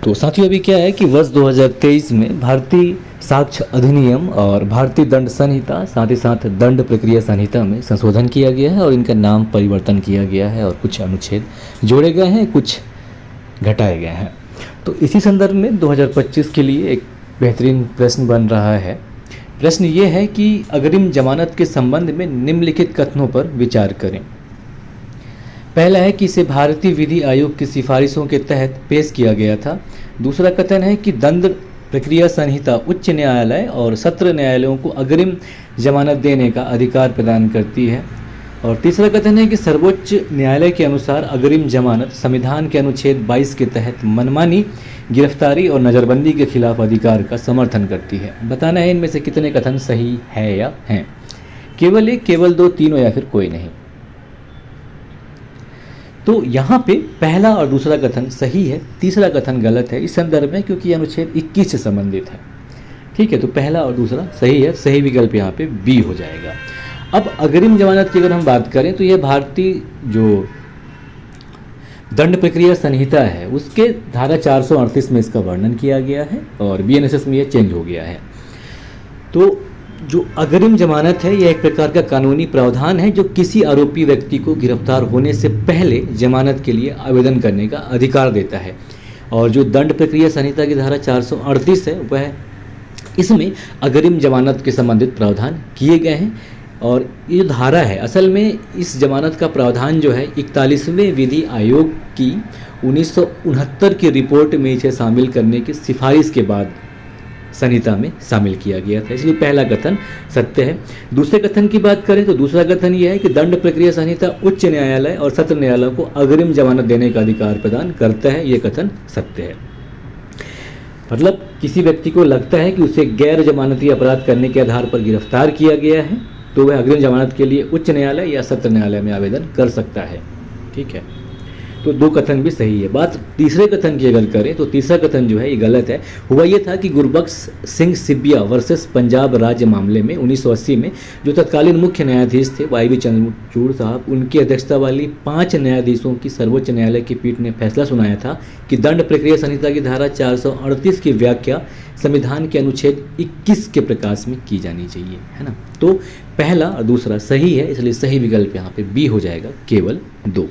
तो साथियों अभी क्या है कि वर्ष 2023 में भारतीय साक्ष्य अधिनियम और भारतीय दंड संहिता साथ ही साथ दंड प्रक्रिया संहिता में संशोधन किया गया है और इनका नाम परिवर्तन किया गया है और कुछ अनुच्छेद जोड़े गए हैं, कुछ घटाए गए हैं। तो इसी संदर्भ में 2025 के लिए एक बेहतरीन प्रश्न बन रहा है। प्रश्न ये है कि अग्रिम जमानत के संबंध में निम्नलिखित कथनों पर विचार करें। पहला है कि इसे भारतीय विधि आयोग की सिफारिशों के तहत पेश किया गया था। दूसरा कथन है कि दंड प्रक्रिया संहिता उच्च न्यायालय और सत्र न्यायालयों को अग्रिम जमानत देने का अधिकार प्रदान करती है। और तीसरा कथन है कि सर्वोच्च न्यायालय के अनुसार अग्रिम जमानत संविधान के अनुच्छेद 22 के तहत मनमानी, गिरफ्तारी और नज़रबंदी के खिलाफ अधिकार का समर्थन करती है। बताना है इनमें से कितने कथन सही है या हैं। केवल एक, केवल दो, तीनों या फिर कोई नहीं। तो यहाँ पे पहला और दूसरा कथन सही है, तीसरा कथन गलत है इस संदर्भ में, क्योंकि अनुच्छेद 21 से संबंधित है। ठीक है, तो पहला और दूसरा सही है, सही विकल्प यहाँ पे बी हो जाएगा। अब अग्रिम जमानत की अगर हम बात करें तो यह भारतीय जो दंड प्रक्रिया संहिता है उसके धारा 438 में इसका वर्णन किया गया है और बीएनएसएस में यह चेंज हो गया है। तो जो अग्रिम जमानत है यह एक प्रकार का कानूनी प्रावधान है जो किसी आरोपी व्यक्ति को गिरफ्तार होने से पहले जमानत के लिए आवेदन करने का अधिकार देता है। और जो दंड प्रक्रिया संहिता की धारा 438 है वह इसमें अग्रिम जमानत के संबंधित प्रावधान किए गए हैं। और ये जो धारा है असल में इस जमानत का प्रावधान जो है 41वें विधि आयोग की 1969 की रिपोर्ट में इसे शामिल करने की सिफारिश के बाद संहिता में शामिल किया गया था, इसलिए पहला कथन सत्य है। दूसरे कथन की बात करें तो दूसरा कथन यह है कि दंड प्रक्रिया संहिता उच्च न्यायालय और सत्र न्यायालयों को अग्रिम जमानत देने का अधिकार प्रदान करता है, यह कथन सत्य है। मतलब किसी व्यक्ति को लगता है कि उसे गैर जमानती अपराध करने के आधार पर गिरफ्तार किया गया है तो वह अग्रिम जमानत के लिए उच्च न्यायालय या सत्र न्यायालय में आवेदन कर सकता है। ठीक है, तो दो कथन भी सही है। बात तीसरे कथन की अगर करें तो तीसरा कथन जो है ये गलत है। हुआ ये था कि गुरबख्श सिंह सिबिया वर्सेस पंजाब राज्य मामले में 1980 में जो तत्कालीन मुख्य न्यायाधीश थे वाई बी चंद्रचूड़ साहब, उनकी अध्यक्षता वाली 5 न्यायाधीशों की सर्वोच्च न्यायालय की पीठ ने फैसला सुनाया था कि दंड प्रक्रिया संहिता की धारा 438 की व्याख्या संविधान के अनुच्छेद 21 के प्रकाश में की जानी चाहिए, है ना। तो पहला और दूसरा सही है, इसलिए सही विकल्प यहाँ पे बी हो जाएगा, केवल 2।